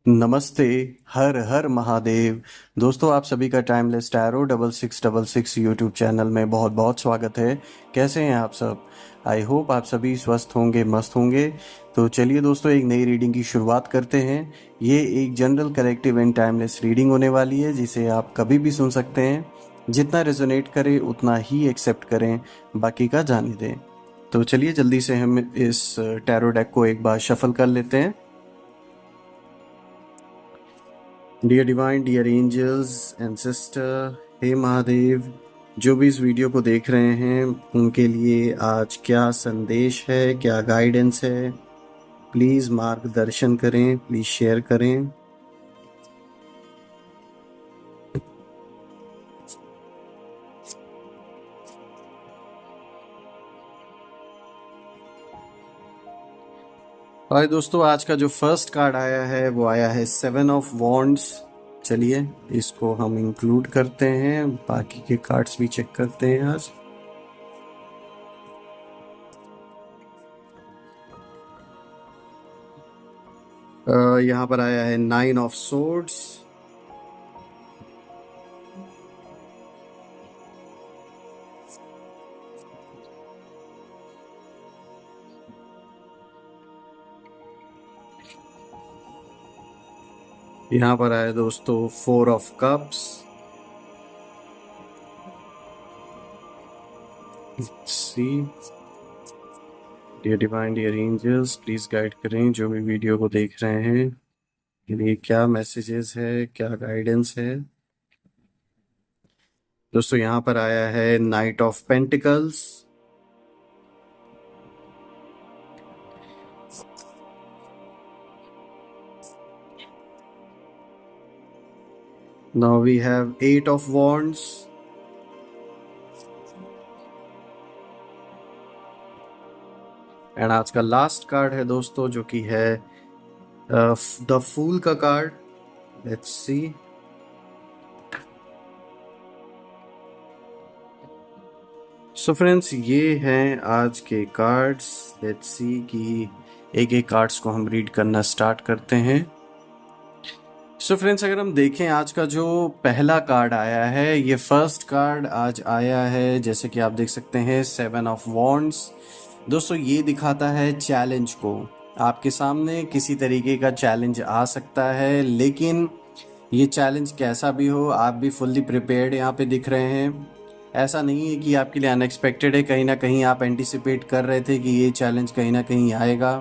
नमस्ते। हर हर महादेव। दोस्तों, आप सभी का टाइमलेस टैरो 6666 यूट्यूब चैनल में बहुत बहुत स्वागत है। कैसे हैं आप सब? आई होप आप सभी स्वस्थ होंगे, मस्त होंगे। तो चलिए दोस्तों, एक नई रीडिंग की शुरुआत करते हैं। ये एक general collective and timeless reading होने वाली है, जिसे आप कभी भी सुन सकते हैं। जितना रेजोनेट करे उतना ही एक्सेप्ट करें, बाकी का जाने दें। तो चलिए जल्दी से हम इस टैरो डेक को एक बार शफल कर लेते हैं। Dear divine, dear angels, ancestor, हे महादेव, जो भी इस वीडियो को देख रहे हैं उनके लिए आज क्या संदेश है, क्या गाइडेंस है, प्लीज़ मार्गदर्शन करें, प्लीज़ शेयर करें। और दोस्तों, आज का जो फर्स्ट कार्ड आया है वो आया है 7 ऑफ वॉन्ड्स। चलिए इसको हम इंक्लूड करते हैं, बाकी के कार्ड्स भी चेक करते हैं आज। यहाँ पर आया है 9 ऑफ सोर्ड्स। यहाँ पर आया दोस्तों 4 of cups. See dear divine, dear angels, please guide करें जो भी वीडियो को देख रहे हैं, ये क्या मैसेजेस है, क्या गाइडेंस है। दोस्तों यहाँ पर आया है knight of pentacles. Now we have 8 of wands. And आज का लास्ट कार्ड है दोस्तों, जो कि है द फूल का card. Let's see. So friends, ये हैं आज के कार्ड्स। लेट्स सी कि एक एक कार्ड्स को हम रीड करना स्टार्ट करते हैं। सो फ्रेंड्स, अगर हम देखें आज का जो पहला कार्ड आया है, ये फर्स्ट कार्ड आज आया है, जैसे कि आप देख सकते हैं 7 ऑफ वॉन्ड्स। दोस्तों ये दिखाता है चैलेंज को। आपके सामने किसी तरीके का चैलेंज आ सकता है, लेकिन ये चैलेंज कैसा भी हो, आप भी फुल्ली प्रिपेयर्ड यहाँ पे दिख रहे हैं। ऐसा नहीं है कि आपके लिए अनएक्सपेक्टेड है, कहीं ना कहीं आप एंटिसिपेट कर रहे थे कि ये चैलेंज कहीं ना कहीं आएगा।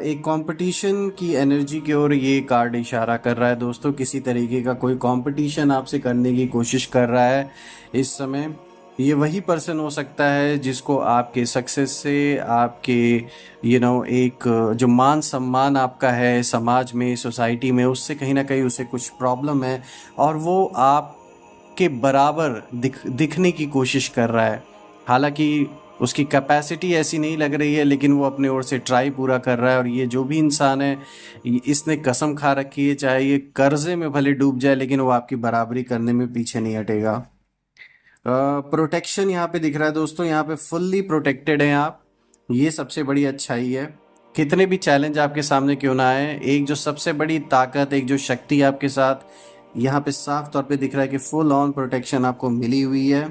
एक कंपटीशन की एनर्जी की ओर ये कार्ड इशारा कर रहा है दोस्तों। किसी तरीके का कोई कंपटीशन आपसे करने की कोशिश कर रहा है इस समय। ये वही पर्सन हो सकता है जिसको आपके सक्सेस से, आपके एक जो मान सम्मान आपका है समाज में, सोसाइटी में, उससे कहीं ना कहीं उसे कुछ प्रॉब्लम है, और वो आपके बराबर दिखने की कोशिश कर रहा है। हालांकि उसकी कैपेसिटी ऐसी नहीं लग रही है, लेकिन वो अपने ओर से ट्राई पूरा कर रहा है। और ये जो भी इंसान है, इसने कसम खा रखी है, चाहे ये कर्जे में भले डूब जाए, लेकिन वो आपकी बराबरी करने में पीछे नहीं हटेगा। प्रोटेक्शन यहाँ पे दिख रहा है दोस्तों, यहाँ पे फुल्ली प्रोटेक्टेड हैं आप। ये सबसे बड़ी अच्छाई है। कितने भी चैलेंज आपके सामने क्यों ना आए, एक जो सबसे बड़ी ताकत, एक जो शक्ति आपके साथ यहाँ पे साफ तौर पे दिख रहा है कि फुल ऑन प्रोटेक्शन आपको मिली हुई है।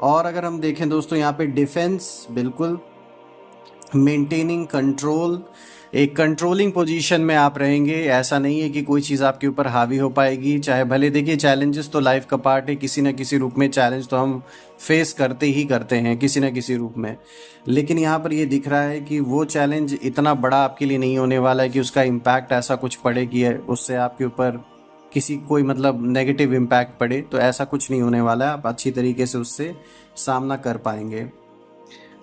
और अगर हम देखें दोस्तों, यहाँ पे डिफेंस, बिल्कुल मेंटेनिंग कंट्रोल, एक कंट्रोलिंग पोजीशन में आप रहेंगे। ऐसा नहीं है कि कोई चीज़ आपके ऊपर हावी हो पाएगी, चाहे भले देखिए चैलेंजेस तो लाइफ का पार्ट है, किसी ना किसी रूप में चैलेंज तो हम फेस करते ही करते हैं किसी ना किसी रूप में। लेकिन यहाँ पर ये दिख रहा है कि वो चैलेंज इतना बड़ा आपके लिए नहीं होने वाला है कि उसका इम्पैक्ट ऐसा कुछ पड़े कि उससे आपके ऊपर किसी कोई मतलब नेगेटिव इम्पैक्ट पड़े। तो ऐसा कुछ नहीं होने वाला है, आप अच्छी तरीके से उससे सामना कर पाएंगे।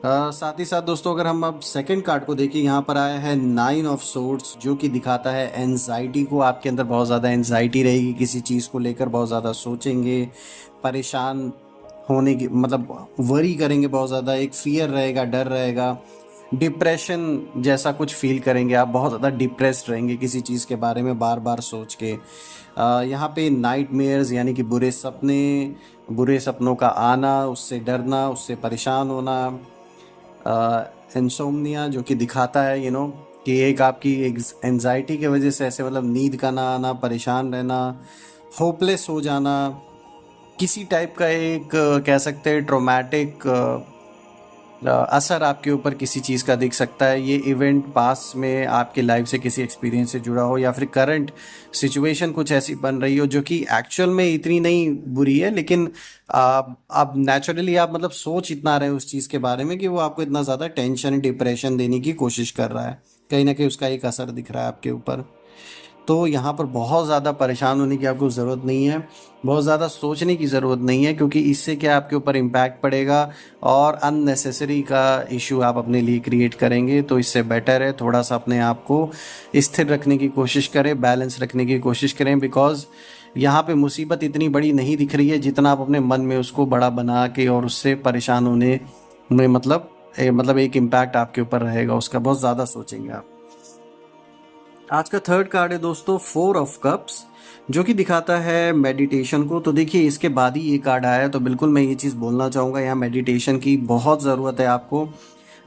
साथ ही साथ दोस्तों, अगर हम अब सेकंड कार्ड को देखें, यहाँ पर आया है 9 ऑफ सोर्ड्स, जो कि दिखाता है एंजाइटी को। आपके अंदर बहुत ज़्यादा एंजाइटी रहेगी, किसी चीज़ को लेकर बहुत ज़्यादा सोचेंगे, परेशान होने की मतलब वरी करेंगे बहुत ज़्यादा, एक फियर रहेगा, डर रहेगा, डिप्रेशन जैसा कुछ फील करेंगे। आप बहुत ज़्यादा डिप्रेस्ड रहेंगे किसी चीज़ के बारे में बार बार सोच के। यहाँ पे नाइटमेयर्स यानी कि बुरे सपने, बुरे सपनों का आना, उससे डरना, उससे परेशान होना। इंसोम्निया, जो कि दिखाता है कि एक आपकी एंजाइटी की वजह से ऐसे मतलब नींद का ना आना, परेशान रहना, होपलेस हो जाना, किसी टाइप का एक कह सकते हैं ट्रोमैटिक असर आपके ऊपर किसी चीज़ का दिख सकता है। ये इवेंट पास में आपके लाइफ से किसी एक्सपीरियंस से जुड़ा हो, या फिर करंट सिचुएशन कुछ ऐसी बन रही हो जो कि एक्चुअल में इतनी नहीं बुरी है, लेकिन आप नेचुरली आप मतलब सोच इतना रहे उस चीज़ के बारे में कि वो आपको इतना ज़्यादा टेंशन, डिप्रेशन देने की कोशिश कर रहा है। कहीं ना कहीं उसका एक असर दिख रहा है आपके ऊपर। तो यहाँ पर बहुत ज़्यादा परेशान होने की आपको ज़रूरत नहीं है, बहुत ज़्यादा सोचने की ज़रूरत नहीं है, क्योंकि इससे क्या आपके ऊपर इम्पैक्ट पड़ेगा और अननेसेसरी का इशू आप अपने लिए क्रिएट करेंगे। तो इससे बेटर है थोड़ा सा अपने आप को स्थिर रखने की कोशिश करें, बैलेंस रखने की कोशिश करें, बिकॉज यहाँ पे मुसीबत इतनी बड़ी नहीं दिख रही है जितना आप अपने मन में उसको बड़ा बना के और उससे परेशान होने में मतलब एक इम्पैक्ट आपके ऊपर रहेगा उसका, बहुत ज़्यादा सोचेंगे आप। आज का थर्ड कार्ड है दोस्तों 4 ऑफ कप्स, जो कि दिखाता है मेडिटेशन को। तो देखिए इसके बाद ही ये कार्ड आया है, तो बिल्कुल मैं ये चीज़ बोलना चाहूँगा, यहाँ मेडिटेशन की बहुत ज़रूरत है आपको।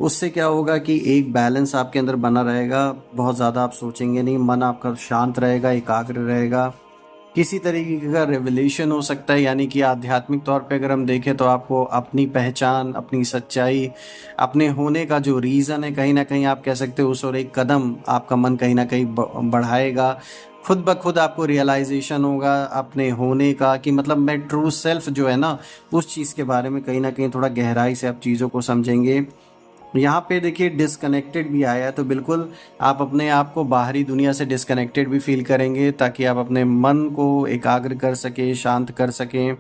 उससे क्या होगा कि एक बैलेंस आपके अंदर बना रहेगा, बहुत ज़्यादा आप सोचेंगे नहीं, मन आपका शांत रहेगा, एकाग्र रहेगा। किसी तरीके का रेवलेशन हो सकता है, यानी कि आध्यात्मिक तौर पे अगर हम देखें तो आपको अपनी पहचान, अपनी सच्चाई, अपने होने का जो रीज़न है, कहीं ना कहीं आप कह सकते हो उस और एक कदम आपका मन कहीं ना कहीं बढ़ाएगा। खुद ब खुद आपको रियलाइजेशन होगा अपने होने का कि मतलब मैं ट्रू सेल्फ जो है ना, उस चीज़ के बारे में कहीं ना कहीं थोड़ा गहराई से आप चीज़ों को समझेंगे। यहाँ पे देखिए डिस्कनेक्टेड भी आया है, तो बिल्कुल आप अपने आप को बाहरी दुनिया से डिस्कनेक्टेड भी फील करेंगे, ताकि आप अपने मन को एकाग्र कर सकें, शांत कर सकें।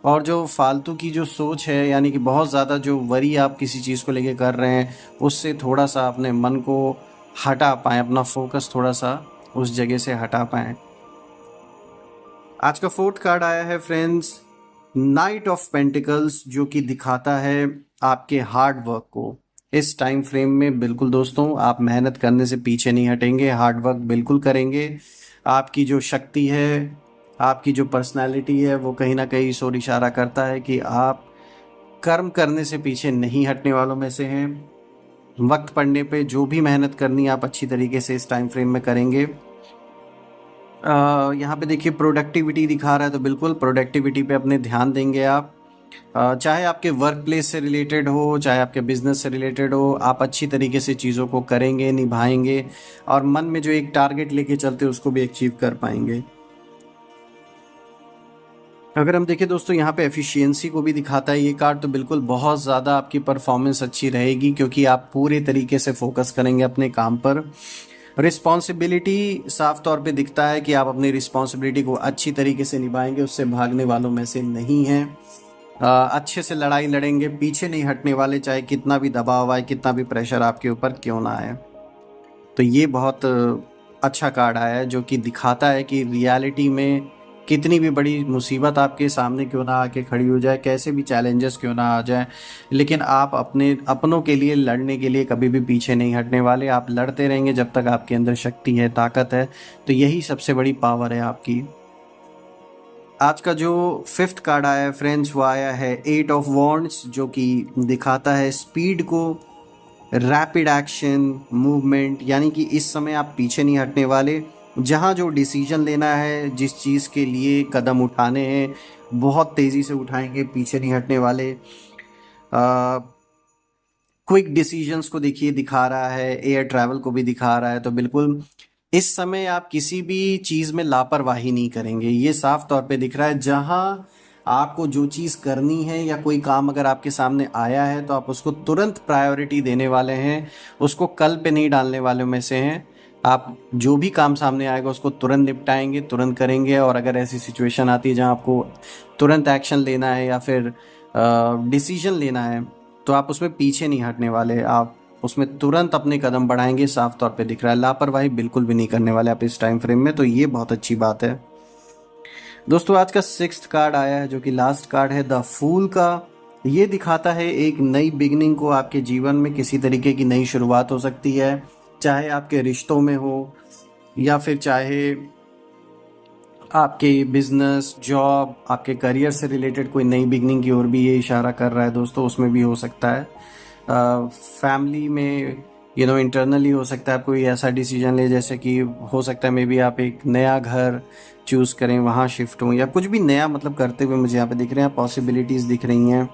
और जो फालतू की जो सोच है, यानी कि बहुत ज़्यादा जो वरी आप किसी चीज़ को लेके कर रहे हैं, उससे थोड़ा सा अपने मन को हटा पाएँ, अपना फोकस थोड़ा सा उस जगह से हटा पाएँ। आज का फोर्थ कार्ड आया है फ्रेंड्स नाइट ऑफ पेंटिकल्स, जो कि दिखाता है आपके हार्ड वर्क को। इस टाइम फ्रेम में बिल्कुल दोस्तों आप मेहनत करने से पीछे नहीं हटेंगे, हार्ड वर्क बिल्कुल करेंगे। आपकी जो शक्ति है, आपकी जो पर्सनालिटी है, वो कहीं ना कहीं इस ओर इशारा करता है कि आप कर्म करने से पीछे नहीं हटने वालों में से हैं। वक्त पड़ने पे जो भी मेहनत करनी है आप अच्छी तरीके से इस टाइम फ्रेम में करेंगे। यहाँ पे देखिए प्रोडक्टिविटी दिखा रहा है, तो बिल्कुल प्रोडक्टिविटी पे अपने ध्यान देंगे आप। चाहे आपके वर्क प्लेस से रिलेटेड हो, चाहे आपके बिजनेस से रिलेटेड हो, आप अच्छी तरीके से चीज़ों को करेंगे, निभाएंगे, और मन में जो एक टारगेट लेके चलते हैं उसको भी अचीव कर पाएंगे। अगर हम देखें दोस्तों यहाँ पे एफिशिएंसी को भी दिखाता है ये कार्ड, तो बिल्कुल बहुत ज़्यादा आपकी परफॉर्मेंस अच्छी रहेगी, क्योंकि आप पूरे तरीके से फोकस करेंगे अपने काम पर। रिस्पॉन्सिबिलिटी साफ तौर पे दिखता है कि आप अपनी रिस्पॉन्सिबिलिटी को अच्छी तरीके से निभाएंगे, उससे भागने वालों में से नहीं हैं। अच्छे से लड़ाई लड़ेंगे, पीछे नहीं हटने वाले, चाहे कितना भी दबाव आए, कितना भी प्रेशर आपके ऊपर क्यों ना आए। तो ये बहुत अच्छा कार्ड आया है, जो कि दिखाता है कि रियलिटी में कितनी भी बड़ी मुसीबत आपके सामने क्यों ना आके खड़ी हो जाए, कैसे भी चैलेंजेस क्यों ना आ जाए, लेकिन आप अपने अपनों के लिए लड़ने के लिए कभी भी पीछे नहीं हटने वाले। आप लड़ते रहेंगे जब तक आपके अंदर शक्ति है, ताकत है। तो यही सबसे बड़ी पावर है आपकी। आज का जो फिफ्थ कार्ड आया है फ्रेंड्स, वो आया है 8 ऑफ वॉन्ड्स, जो कि दिखाता है स्पीड को, रैपिड एक्शन, मूवमेंट, यानी कि इस समय आप पीछे नहीं हटने वाले। जहाँ जो डिसीजन लेना है, जिस चीज़ के लिए कदम उठाने हैं, बहुत तेज़ी से उठाएंगे, पीछे नहीं हटने वाले। क्विक डिसीजंस को देखिए दिखा रहा है, एयर ट्रैवल को भी दिखा रहा है। तो बिल्कुल इस समय आप किसी भी चीज़ में लापरवाही नहीं करेंगे, ये साफ तौर पे दिख रहा है। जहाँ आपको जो चीज़ करनी है या कोई काम अगर आपके सामने आया है, तो आप उसको तुरंत प्रायोरिटी देने वाले हैं, उसको कल पे नहीं डालने वाले में से हैं। आप जो भी काम सामने आएगा उसको तुरंत निपटाएंगे, तुरंत करेंगे। और अगर ऐसी सिचुएशन आती है जहाँ आपको तुरंत एक्शन लेना है या फिर डिसीजन लेना है, तो आप उसमें पीछे नहीं हटने वाले, आप उसमें तुरंत अपने कदम बढ़ाएंगे। साफ तौर पे दिख रहा है लापरवाही बिल्कुल भी नहीं करने वाले आप इस टाइम फ्रेम में, तो ये बहुत अच्छी बात है। दोस्तों आज का सिक्स्थ कार्ड आया है, जो कि लास्ट कार्ड है द फूल का। ये दिखाता है एक नई बिगनिंग को, आपके जीवन में किसी तरीके की नई शुरुआत हो सकती है, चाहे आपके रिश्तों में हो या फिर चाहे आपके बिजनेस, जॉब, आपके करियर से रिलेटेड कोई नई बिगनिंग की ओर भी ये इशारा कर रहा है दोस्तों, उसमें भी हो सकता है। फैमिली में इंटरनली हो सकता है आप कोई ऐसा डिसीजन ले, जैसे कि हो सकता है मे बी आप एक नया घर चूज़ करें, वहाँ शिफ्ट हों, या कुछ भी नया मतलब करते हुए मुझे यहाँ पे दिख रहे हैं, पॉसिबिलिटीज़ दिख रही हैं।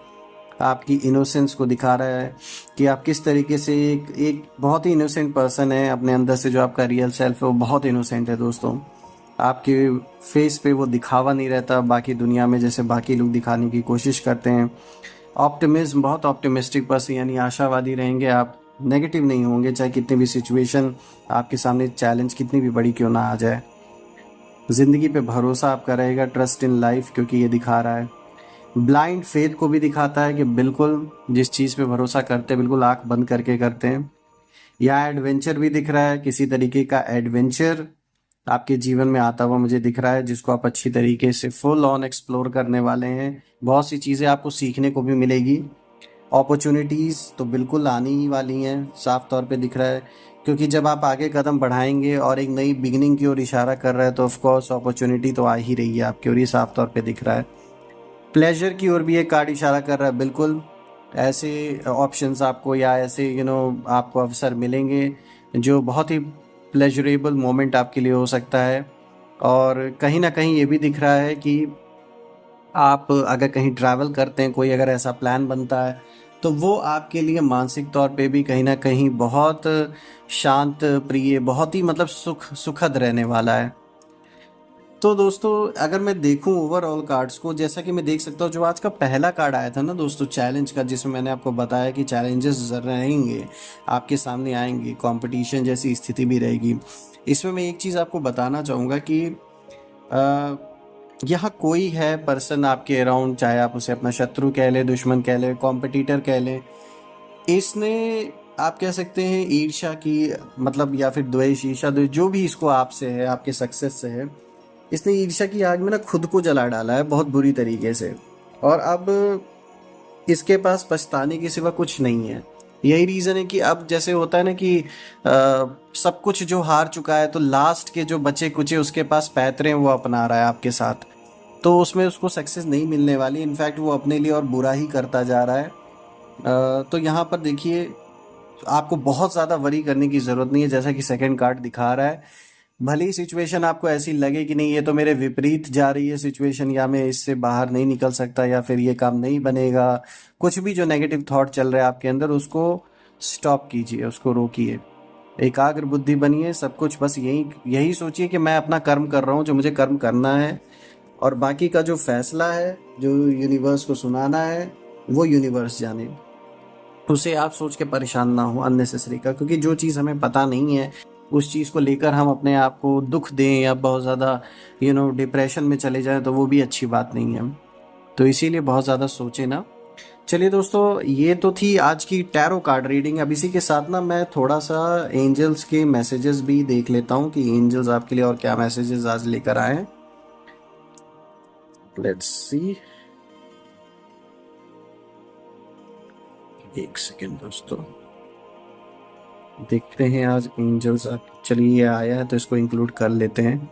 आपकी इनोसेंस को दिखा रहा है कि आप किस तरीके से एक बहुत ही इनोसेंट पर्सन है। अपने अंदर से जो आपका रियल सेल्फ है वो बहुत इनोसेंट है दोस्तों। आपके फेस पे वो दिखावा नहीं रहता बाकी दुनिया में, जैसे बाकी लोग दिखाने की कोशिश करते हैं। ऑप्टिमिज्म, बहुत ऑप्टिमिस्टिक पर्सन, यानी आशावादी रहेंगे आप, नेगेटिव नहीं होंगे चाहे कितनी भी सिचुएशन आपके सामने, चैलेंज कितनी भी बड़ी क्यों ना आ जाए। ज़िंदगी पे भरोसा आपका रहेगा, ट्रस्ट इन लाइफ, क्योंकि ये दिखा रहा है। ब्लाइंड फेथ को भी दिखाता है कि बिल्कुल जिस चीज़ पे भरोसा करते हैं बिल्कुल आंख बंद करके करते हैं। या एडवेंचर भी दिख रहा है, किसी तरीके का एडवेंचर आपके जीवन में आता हुआ मुझे दिख रहा है, जिसको आप अच्छी तरीके से फुल ऑन एक्सप्लोर करने वाले हैं। बहुत सी चीज़ें आपको सीखने को भी मिलेगी। अपॉर्चुनिटीज़ तो बिल्कुल आनी ही वाली हैं, साफ तौर पे दिख रहा है, क्योंकि जब आप आगे कदम बढ़ाएंगे और एक नई बिगिनिंग की ओर इशारा कर रहा है तो ऑफ कोर्स अपॉर्चुनिटी तो आ ही रही है आपकी ओर, ये साफ तौर पे दिख रहा है। प्लेजर की ओर भी एक कार्ड इशारा कर रहा है, बिल्कुल ऐसे ऑप्शंस आपको, या ऐसे आपको अवसर मिलेंगे जो बहुत ही प्लेजरेबल मोमेंट आपके लिए हो सकता है। और कहीं ना कहीं ये भी दिख रहा है कि आप अगर कहीं ट्रैवल करते हैं, कोई अगर ऐसा प्लान बनता है तो वो आपके लिए मानसिक तौर पे भी कहीं ना कहीं बहुत शांत प्रिय, बहुत ही मतलब सुखद रहने वाला है। तो दोस्तों अगर मैं देखूं ओवरऑल कार्ड्स को, जैसा कि मैं देख सकता हूँ, जो आज का पहला कार्ड आया था ना दोस्तों, चैलेंज का, जिसमें मैंने आपको बताया कि चैलेंजेस रहेंगे, आपके सामने आएंगे, कंपटीशन जैसी स्थिति भी रहेगी। इसमें मैं एक चीज़ आपको बताना चाहूँगा कि यहाँ कोई है पर्सन आपके अराउंड, चाहे आप उसे अपना शत्रु कह लें, दुश्मन कह लें, कॉम्पिटिटर कह लें, इसने, आप कह सकते हैं ईर्ष्या की, मतलब या फिर द्वेष, ईर्ष्या द्वेष जो भी इसको आपसे है, आपके सक्सेस से है, इसने ईर्ष्या की आग में ना खुद को जला डाला है बहुत बुरी तरीके से। और अब इसके पास पछताने के सिवा कुछ नहीं है। यही रीज़न है कि अब जैसे होता है ना कि सब कुछ जो हार चुका है तो लास्ट के जो बचे कुचे उसके पास पैतरे हैं वो अपना रहा है आपके साथ, तो उसमें उसको सक्सेस नहीं मिलने वाली, इनफैक्ट वो अपने लिए और बुरा ही करता जा रहा है। तो यहाँ पर देखिए आपको बहुत ज़्यादा वरी करने की ज़रूरत नहीं है, जैसा कि सेकंड कार्ड दिखा रहा है। भले ही सिचुएशन आपको ऐसी लगे कि नहीं ये तो मेरे विपरीत जा रही है सिचुएशन, या मैं इससे बाहर नहीं निकल सकता, या फिर ये काम नहीं बनेगा, कुछ भी जो नेगेटिव थॉट चल रहा है आपके अंदर उसको स्टॉप कीजिए, उसको रोकिए, एकाग्र बुद्धि बनिए। सब कुछ बस यही यही सोचिए कि मैं अपना कर्म कर रहा हूँ जो मुझे कर्म करना है, और बाकी का जो फैसला है, जो यूनिवर्स को सुनाना है, वो यूनिवर्स जाने, उसे आप सोच के परेशान ना हो अननेसेसरी का, क्योंकि जो चीज़ हमें पता नहीं है उस चीज़ को लेकर हम अपने आप को दुख दें या बहुत ज़्यादा डिप्रेशन में चले जाएं तो वो भी अच्छी बात नहीं है। तो इसीलिए बहुत ज़्यादा सोचें ना। चलिए दोस्तों, ये तो थी आज की टैरो कार्ड रीडिंग। अब इसी के साथ ना मैं थोड़ा सा एंजल्स के मैसेजेस भी देख लेता हूँ कि एंजल्स आपके लिए और क्या मैसेजेस आज लेकर आए हैं। लेट्स सी, एक सेकेंड दोस्तों, देखते हैं आज एंजल्स चलिए ये आया है तो इसको इंक्लूड कर लेते हैं।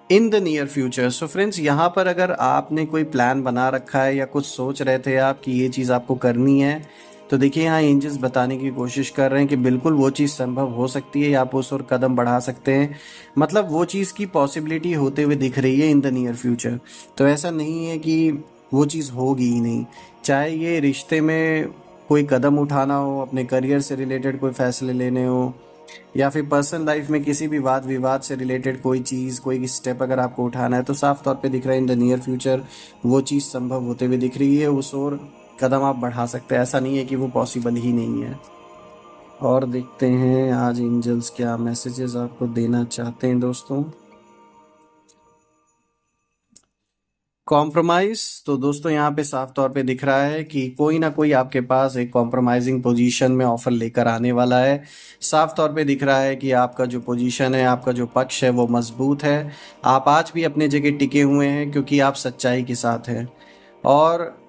In the near future, so friends यहाँ पर अगर आपने कोई प्लान बना रखा है या कुछ सोच रहे थे आप कि ये चीज़ आपको करनी है, तो देखिए यहाँ एंजल्स बताने की कोशिश कर रहे हैं कि बिल्कुल वो चीज़ संभव हो सकती है, या आप उस ओर कदम बढ़ा सकते हैं, मतलब वो चीज़ की पॉसिबिलिटी होते हुए दिख रही है इन द नियर फ्यूचर। तो ऐसा नहीं है कि वो चीज़ होगी ही नहीं, चाहे ये रिश्ते में कोई कदम उठाना हो, अपने करियर से रिलेटेड कोई फैसले लेने हो, या फिर पर्सनल लाइफ में किसी भी वाद विवाद से रिलेटेड कोई चीज़, कोई स्टेप अगर आपको उठाना है, तो साफ तौर पे दिख रहा है इन द नियर फ्यूचर वो चीज़ संभव होते हुए दिख रही है, उस ओर कदम आप बढ़ा सकते हैं, ऐसा नहीं है कि वो पॉसिबल ही नहीं है। और देखते हैं आज एंजल्स क्या मैसेजेस आपको देना चाहते हैं दोस्तों। कॉम्प्रोमाइज, तो दोस्तों यहाँ पे साफ तौर पे दिख रहा है कि कोई ना कोई आपके पास एक कॉम्प्रोमाइजिंग पोजीशन में ऑफर लेकर आने वाला है। साफ तौर पे दिख रहा है कि आपका जो पोजीशन है, आपका जो पक्ष है वो मजबूत है, आप आज भी अपने जगह टिके हुए हैं क्योंकि आप सच्चाई के साथ हैं। और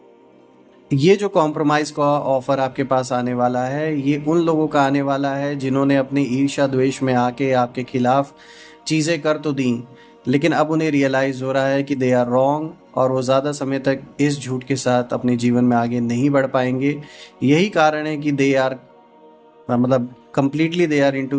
ये जो कॉम्प्रोमाइज का ऑफर आपके पास आने वाला है, ये उन लोगों का आने वाला है जिन्होंने अपनी ईर्ष्या द्वेष में आके आपके खिलाफ चीज़ें कर तो दी, लेकिन अब उन्हें रियलाइज़ हो रहा है कि दे आर रॉन्ग, और वो ज़्यादा समय तक इस झूठ के साथ अपने जीवन में आगे नहीं बढ़ पाएंगे। यही कारण है कि दे आर, मतलब completely they are into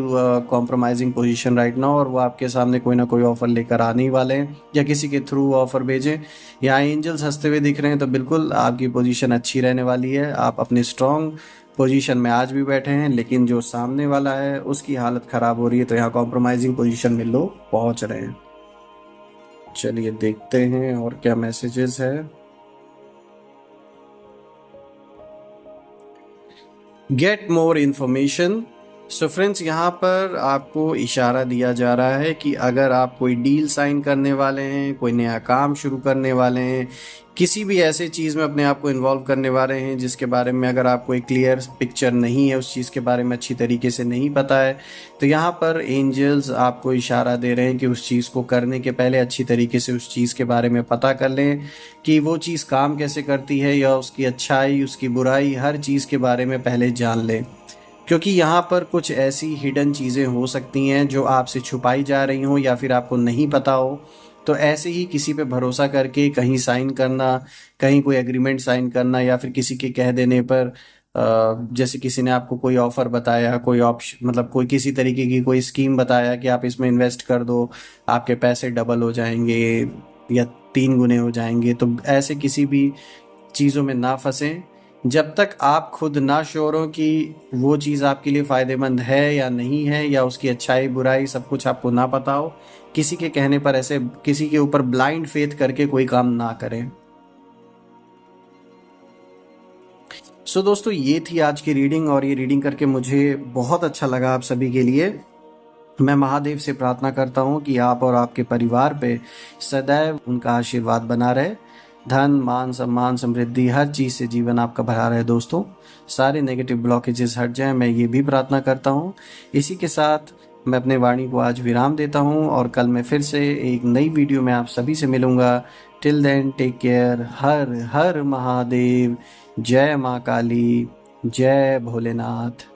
compromising position right now, और वो आपके सामने कोई ना कोई ऑफर लेकर आने ही वाले हैं या किसी के थ्रू ऑफर भेजें। यहाँ एंजल्स हंसते हुए दिख रहे हैं, तो बिल्कुल आपकी पोजीशन अच्छी रहने वाली है। आप अपने स्ट्रॉन्ग पोजीशन में आज भी बैठे हैं, लेकिन जो सामने वाला है उसकी हालत ख़राब हो रही है, तो यहाँ कॉम्प्रोमाइजिंग पोजीशन में लोग पहुँच रहे हैं। चलिए देखते हैं और क्या मैसेजेस है। Get more information. So friends, यहाँ पर आपको इशारा दिया जा रहा है कि अगर आप कोई डील साइन करने वाले हैं, कोई नया काम शुरू करने वाले हैं, किसी भी ऐसे चीज़ में अपने आप को इन्वॉल्व करने वाले हैं जिसके बारे में अगर आपको एक क्लियर पिक्चर नहीं है, उस चीज़ के बारे में अच्छी तरीके से नहीं पता है, तो यहाँ पर एंजल्स आपको इशारा दे रहे हैं कि उस चीज़ को करने के पहले अच्छी तरीके से उस चीज़ के बारे में पता कर लें कि वो चीज़ काम कैसे करती है, या उसकी अच्छाई उसकी बुराई हर चीज़ के बारे में पहले जान लें। क्योंकि यहाँ पर कुछ ऐसी हिडन चीज़ें हो सकती हैं जो आपसे छुपाई जा रही हों या फिर आपको नहीं पता हो। तो ऐसे ही किसी पे भरोसा करके कहीं साइन करना, कहीं कोई एग्रीमेंट साइन करना, या फिर किसी के कह देने पर जैसे किसी ने आपको कोई ऑफ़र बताया, कोई ऑप्शन मतलब कोई किसी तरीके की कोई स्कीम बताया कि आप इसमें इन्वेस्ट कर दो, आपके पैसे डबल हो जाएंगे या 3 गुने हो जाएंगे, तो ऐसे किसी भी चीज़ों में ना फंसें जब तक आप खुद ना श्योर हो कि वो चीज़ आपके लिए फ़ायदेमंद है या नहीं है, या उसकी अच्छाई बुराई सब कुछ आपको ना पता हो। किसी के कहने पर ऐसे किसी के ऊपर ब्लाइंड फेथ करके कोई काम ना करें। सो दोस्तों, ये थी आज की रीडिंग, और ये रीडिंग करके मुझे बहुत अच्छा लगा आप सभी के लिए। मैं महादेव से प्रार्थना करता हूँ कि आप और आपके परिवार पे सदैव उनका आशीर्वाद बना रहे। धन मान सम्मान समृद्धि हर चीज़ से जीवन आपका भरा रहे दोस्तों। सारे नेगेटिव ब्लॉकेजेस हट जाएं, मैं ये भी प्रार्थना करता हूँ। इसी के साथ मैं अपने वाणी को आज विराम देता हूँ, और कल मैं फिर से एक नई वीडियो में आप सभी से मिलूँगा। Till then take care. हर हर महादेव। जय माँ काली, जय भोलेनाथ।